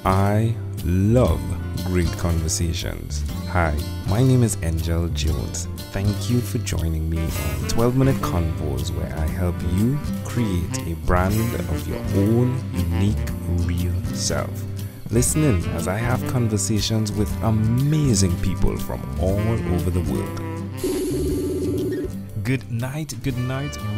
I love great conversations. Hi, my name is Angel Jones. Thank you for joining me on 12-minute convos where I help you create a brand of your own unique, real self. Listen in as I have conversations with amazing people from all over the world. Good night,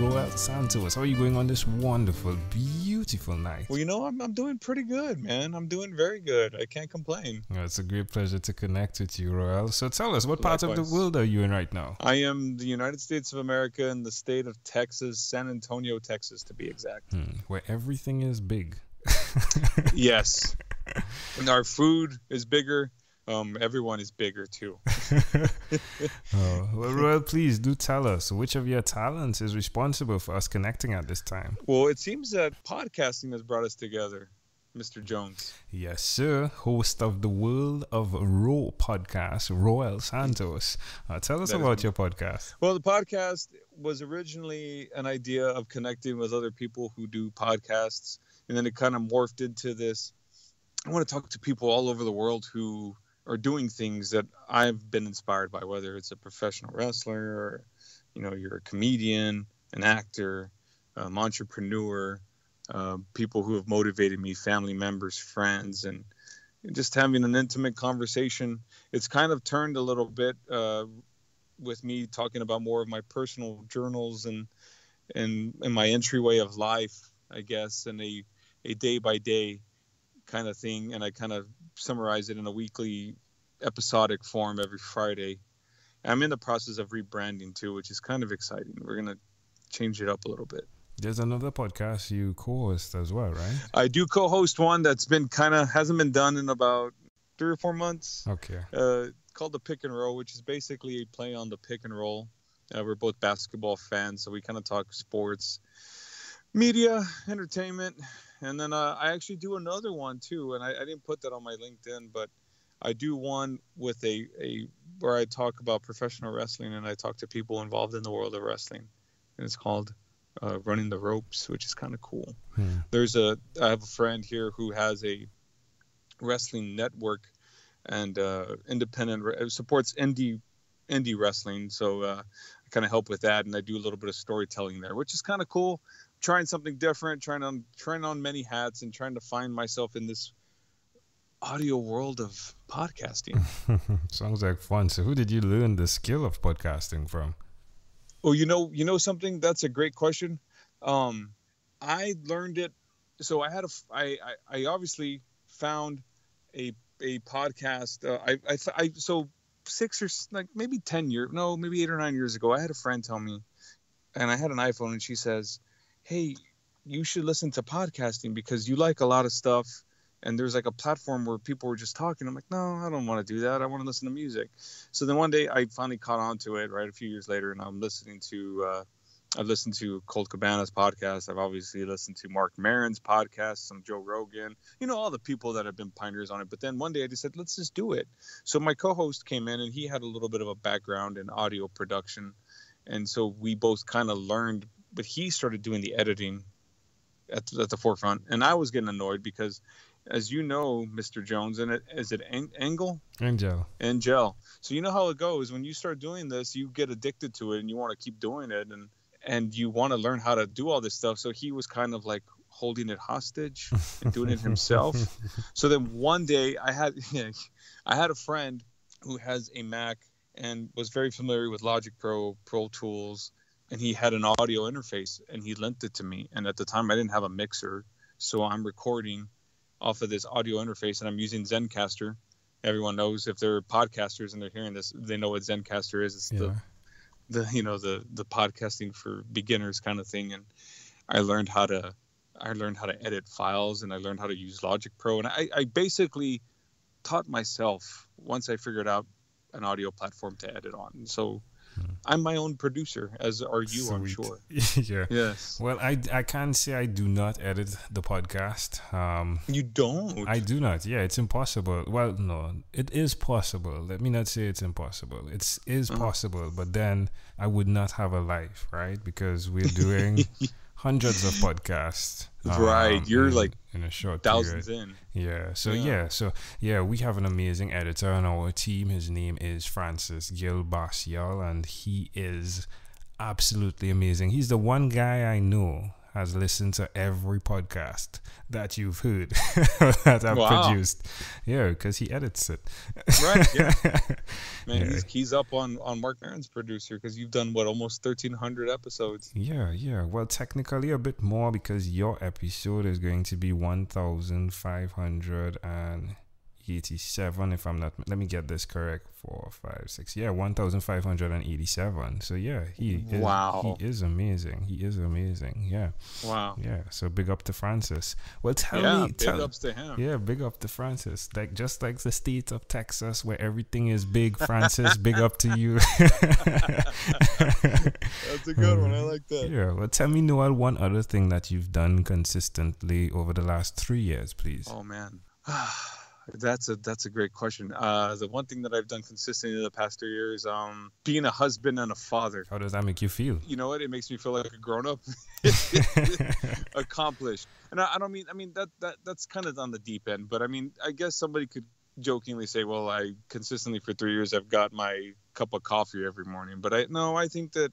Roel Santos. How are you going on this wonderful, beautiful night? Well, I'm doing pretty good, man. I'm doing very good. I can't complain. Well, it's a great pleasure to connect with you, Roel. So tell us, what part of the world are you in right now? I am the United States of America in the state of Texas, San Antonio, Texas, to be exact. Where everything is big. Yes. And our food is bigger. Everyone is bigger too. Well, Roel, please do tell us which of your talents is responsible for us connecting at this time. Well, it seems that podcasting has brought us together, Mr. Jones. Yes, sir. Host of the World of Roe podcast, Roel Santos. Tell us about your podcast. Well, the podcast was originally an idea of connecting with other people who do podcasts, and then it kind of morphed into this. I want to talk to people all over the world who are doing things that I've been inspired by, whether it's a professional wrestler or, you're a comedian, an actor, entrepreneur, people who have motivated me, family members, friends, and just having an intimate conversation. It's kind of turned a little bit with me talking about more of my personal journals and my entryway of life, I guess, and a day by day kind of thing, and I kind of summarize it in a weekly episodic form every Friday. I'm in the process of rebranding too, which is kind of exciting. We're going to change it up a little bit. There's another podcast you co-host as well, right? I do co-host one that's been hasn't been done in about 3 or 4 months. Okay. Called the Pick and Roll, which is basically a play on the pick and roll. We're both basketball fans, so we kind of talk sports, media, entertainment. And then I actually do another one too, and I didn't put that on my LinkedIn, but I do one with where I talk about professional wrestling, and I talk to people involved in the world of wrestling, and it's called Running the Ropes, which is kind of cool. I have a friend here who has a wrestling network and supports indie wrestling, so I kind of help with that, and I do a little bit of storytelling there, which is kind of cool. Trying something different, trying on many hats, and trying to find myself in this audio world of podcasting. Sounds like fun. So who did you learn the skill of podcasting from? Oh, you know something? That's a great question. I learned it. So I obviously found a podcast. So 6 or maybe 10 years, no, maybe 8 or 9 years ago, I had a friend tell me, and I had an iPhone, and she says, hey, you should listen to podcasting because you like a lot of stuff, and there's like a platform where people were just talking. I'm like, no, I don't want to do that. I want to listen to music. So then one day I finally caught on to it, right, a few years later, and I'm listening to I've listened to Colt Cabana's podcast. I've obviously listened to Mark Maron's podcast, some Joe Rogan, all the people that have been pioneers on it. But then one day I just said, let's just do it. So my co-host came in, and he had a little bit of a background in audio production, and so we both kind of learned. But he started doing the editing at the forefront, and I was getting annoyed because, as you know, Mr. Jones, and is it Angel? So you know how it goes when you start doing this, you get addicted to it, and you want to keep doing it, and you want to learn how to do all this stuff. So he was kind of like holding it hostage and doing it himself. So then one day I had a friend who has a Mac and was very familiar with Logic Pro, Pro Tools. And he had an audio interface, and he lent it to me. And at the time, I didn't have a mixer, so I'm recording off of this audio interface, and I'm using Zencaster. Everyone knows, if they're podcasters and they're hearing this, they know what Zencaster is. It's the podcasting for beginners kind of thing. And I learned how to edit files, and I learned how to use Logic Pro, and I basically taught myself once I figured out an audio platform to edit on. And so I'm my own producer, as are you, Sweet. I'm sure. Yeah. Yes. Well, I can't say I do not edit the podcast. You don't? I do not. Yeah, it's impossible. Well, no, it is possible. Let me not say it's impossible. It is possible, but then I would not have a life, right? Because we're doing hundreds of podcasts. Right, you're like in a short thousands period. in. Yeah. So we have an amazing editor on our team. His name is Francis Gilbasial, and he is absolutely amazing. He's the one guy I know has listened to every podcast that you've heard that I've produced. Yeah, because he edits it. Right, yeah. Man, he's up on Mark Maron's producer, because you've done, almost 1,300 episodes. Yeah. Well, technically a bit more, because your episode is going to be 1,587, if I'm not... Let me get this correct. 4, 5, 6. Yeah, 1,587. So yeah, he is amazing. He is amazing. Yeah. Wow. Yeah. So big up to Francis. Well, big ups to him. Yeah, big up to Francis. Like, just like the state of Texas where everything is big, Francis, big up to you. That's a good one. I like that. Yeah. Well, tell me, Noel, one other thing that you've done consistently over the last 3 years, please. Oh man. That's a great question. The one thing that I've done consistently in the past 3 years, being a husband and a father. How does that make you feel? You know what? It makes me feel like a grown-up, accomplished. And I don't mean that's kind of on the deep end, but I mean, I guess somebody could jokingly say, well, I consistently for 3 years I've got my cup of coffee every morning. But I think that,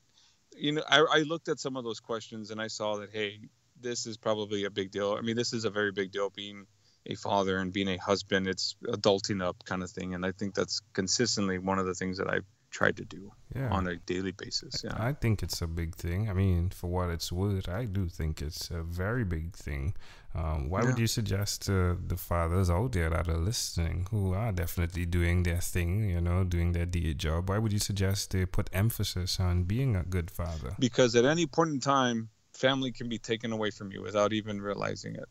I looked at some of those questions and I saw that, hey, this is probably a big deal. I mean, this is a very big deal, being a father and being a husband. It's adulting up kind of thing, and I think that's consistently one of the things that I've tried to do on a daily basis. Yeah, I think it's a big thing. I mean, for what it's worth, I do think it's a very big thing. Why would you suggest to the fathers out there that are listening, who are definitely doing their thing, doing their day job, why would you suggest they put emphasis on being a good father? Because at any point in time, family can be taken away from you without even realizing it.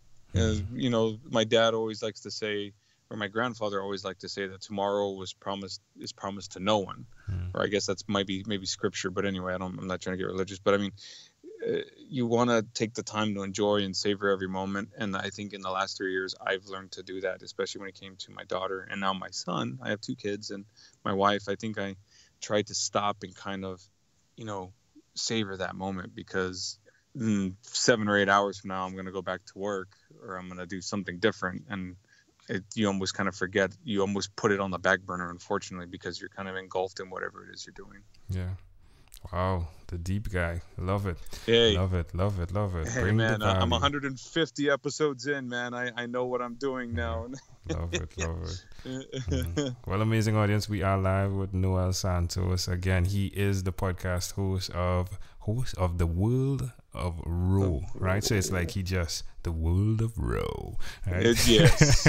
My dad always likes to say, or my grandfather always liked to say, that tomorrow is promised to no one. Or I guess that's maybe scripture, but anyway, I'm not trying to get religious, but I mean, you want to take the time to enjoy and savor every moment. And I think in the last 3 years, I've learned to do that, especially when it came to my daughter and now my son. I have 2 kids, and my wife. I think I tried to stop and kind of, savor that moment, because 7 or 8 hours from now, I'm going to go back to work, or I'm going to do something different. And you almost kind of forget, you almost put it on the back burner, unfortunately, because you're kind of engulfed in whatever it is you're doing. Yeah. Wow. The deep guy. Love it. Hey. Love it. Hey, man, I'm 150 episodes in, man. I know what I'm doing now. Love it. Well, amazing audience, we are live with Roel Santos. Again, he is the podcast host of the World of Roe, right? So it's like the World of Roe, right? Yes.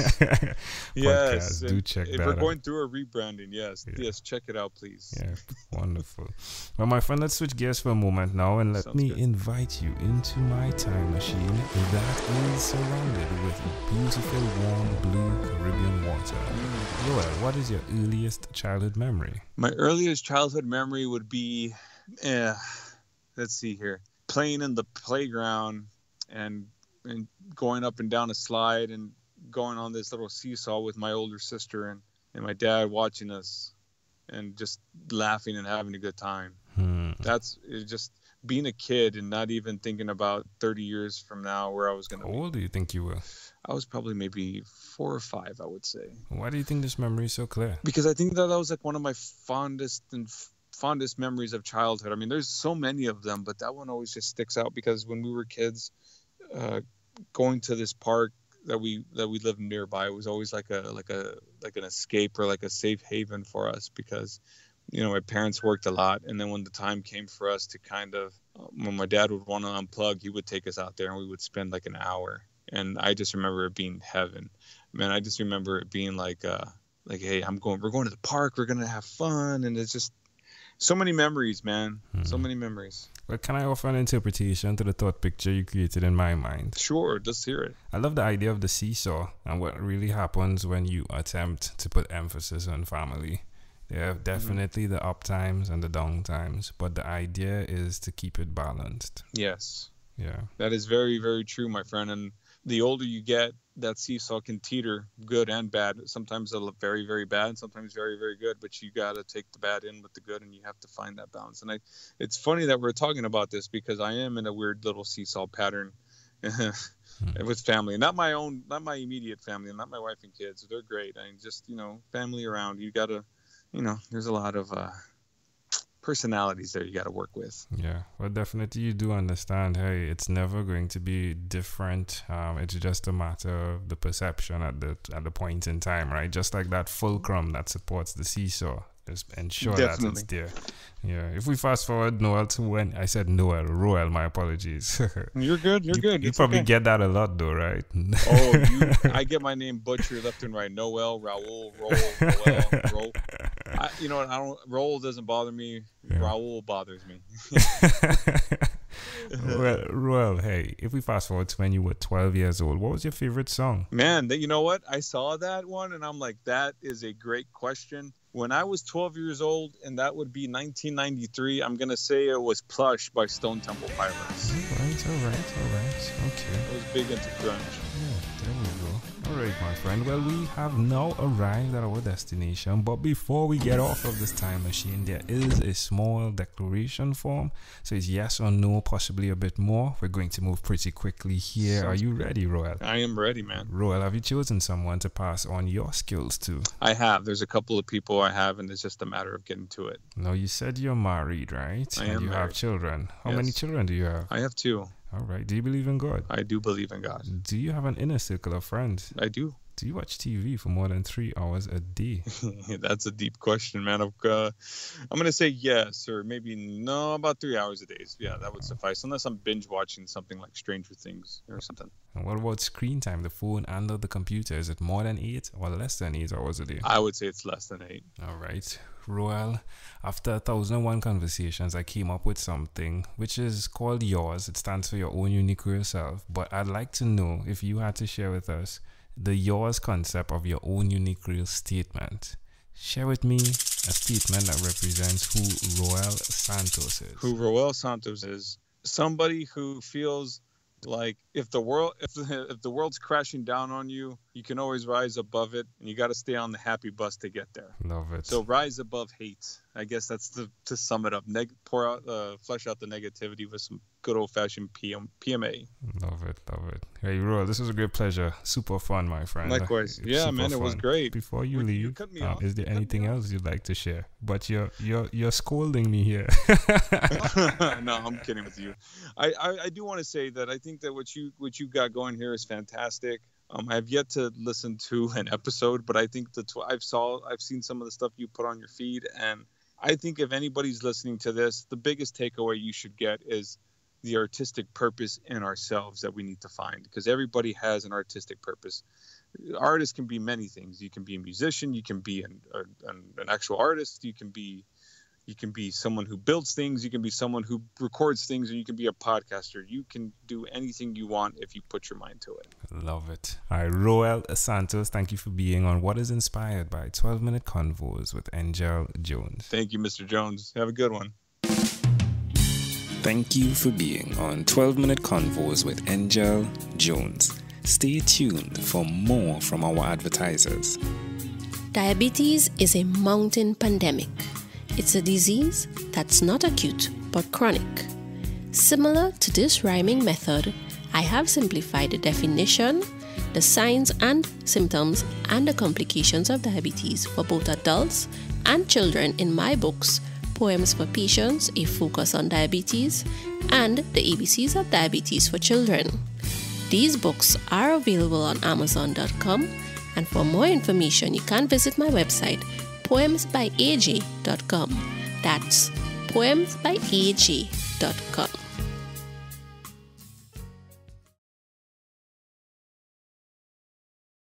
Yes. Do check that out. We're going through a rebranding. Yes, check it out, please. Yeah, wonderful. Well, my friend, let's switch gears for a moment now, and let me invite you into my time machine that is surrounded with beautiful, warm, blue Caribbean water. Roel, what is your earliest childhood memory? My earliest childhood memory would be, let's see here, playing in the playground and going up and down a slide and going on this little seesaw with my older sister and my dad watching us and just laughing and having a good time. That's just being a kid and not even thinking about 30 years from now where I was going to be. How old do you think you were? I was probably maybe 4 or 5, I would say. Why do you think this memory is so clear? Because I think that was like one of my fondest memories of childhood. I mean, there's so many of them, but that one always just sticks out, because when we were kids, going to this park that we lived nearby, it was always like an escape or like a safe haven for us, because my parents worked a lot, and then when the time came for us to kind of when my dad would want to unplug, he would take us out there and we would spend like an hour, and I just remember it being heaven. Man, I just remember it being like hey, we're going to the park, we're gonna have fun, and it's just so many memories, man. So many memories. Well, can I offer an interpretation to the thought picture you created in my mind? Sure, let's hear it. I love the idea of the seesaw and what really happens when you attempt to put emphasis on family. There are definitely the up times and the down times, but the idea is to keep it balanced. Yes. Yeah. That is very, very true, my friend. And the older you get, that seesaw can teeter good and bad. Sometimes it'll look very, very bad, and sometimes very, very good. But you got to take the bad in with the good, and you have to find that balance. And it's funny that we're talking about this because I am in a weird little seesaw pattern with family. Not my immediate family, not my wife and kids. They're great. I mean, just, family around. You got to, there's a lot of personalities there you got to work with. Yeah, well, definitely you do understand, hey, it's never going to be different. It's just a matter of the perception at the point in time, right? Just like that fulcrum that supports the seesaw, just ensure that it's there. Yeah, if we fast forward, Noel, to when I said Roel, my apologies. You're good. You probably get that a lot though, right? I get my name butchered left and right. Noel, Raul, Roel. Roel doesn't bother me. Yeah. Raul bothers me. Well, Roel, hey, if we fast forward to when you were 12 years old, what was your favorite song? Man, you know what? I saw that one and I'm like, that is a great question. When I was 12 years old, and that would be 1993, I'm going to say it was Plush by Stone Temple Pilots. All right. Okay. I was big into grunge. Yeah, there we go. All right, my friend. Well, we have now arrived at our destination, but before we get off of this time machine, there is a small declaration form. So it's yes or no, possibly a bit more. We're going to move pretty quickly here. Are you ready, Roel? I am ready, man. Roel, have you chosen someone to pass on your skills to? I have. There's a couple of people I have, and it's just a matter of getting to it. No, you said you're married, right? I am. You married. Have children. How many children do you have? I have 2. All right. Do you believe in God? I do believe in God. Do you have an inner circle of friends? I do. Do you watch TV for more than 3 hours a day? That's a deep question, man. I'm going to say yes, or maybe no, about 3 hours a day. Yeah, that would suffice, unless I'm binge watching something like Stranger Things or something. And what about screen time, the phone and the computer? Is it more than 8 or less than 8 hours a day? I would say it's less than 8. All right. Roel, after 1001 conversations, I came up with something which is called yours. It stands for your own unique real self. But I'd like to know if you had to share with us the yours concept of your own unique real statement. Share with me a statement that represents who Roel Santos is. Who Roel Santos is. Somebody who feels like if the world's crashing down on you, you can always rise above it, and you got to stay on the happy bus to get there. Love it. So rise above hate. I guess that's to sum it up. Flesh out the negativity with some good old-fashioned PMA. Love it. Hey, Roel, this was a great pleasure. Super fun, my friend. Likewise. Yeah, man, it was great. Before you leave, is there anything else you'd like to share? But you're scolding me here. No, I'm kidding with you. I do want to say that I think that what you got going here is fantastic. I've yet to listen to an episode, but I think I've seen some of the stuff you put on your feed, and I think if anybody's listening to this, the biggest takeaway you should get is the artistic purpose in ourselves that we need to find, because everybody has an artistic purpose. Artists can be many things. You can be a musician, you can be an actual artist, you can be someone who builds things, you can be someone who records things, or you can be a podcaster. You can do anything you want if you put your mind to it. Love it. All right, Roel Santos, thank you for being on What is Inspired by 12-Minute Convos with Angel Jones. Thank you, Mr. Jones. Have a good one. Thank you for being on 12-Minute Convos with Angel Jones. Stay tuned for more from our advertisers. Diabetes is a mountain pandemic. It's a disease that's not acute but chronic. Similar to this rhyming method, I have simplified the definition, the signs and symptoms, and the complications of diabetes for both adults and children in my books, Poems for Patients, A Focus on Diabetes, and The ABCs of Diabetes for Children. These books are available on Amazon.com, and for more information, you can visit my website, poemsbyaj.com. That's poemsbyaj.com.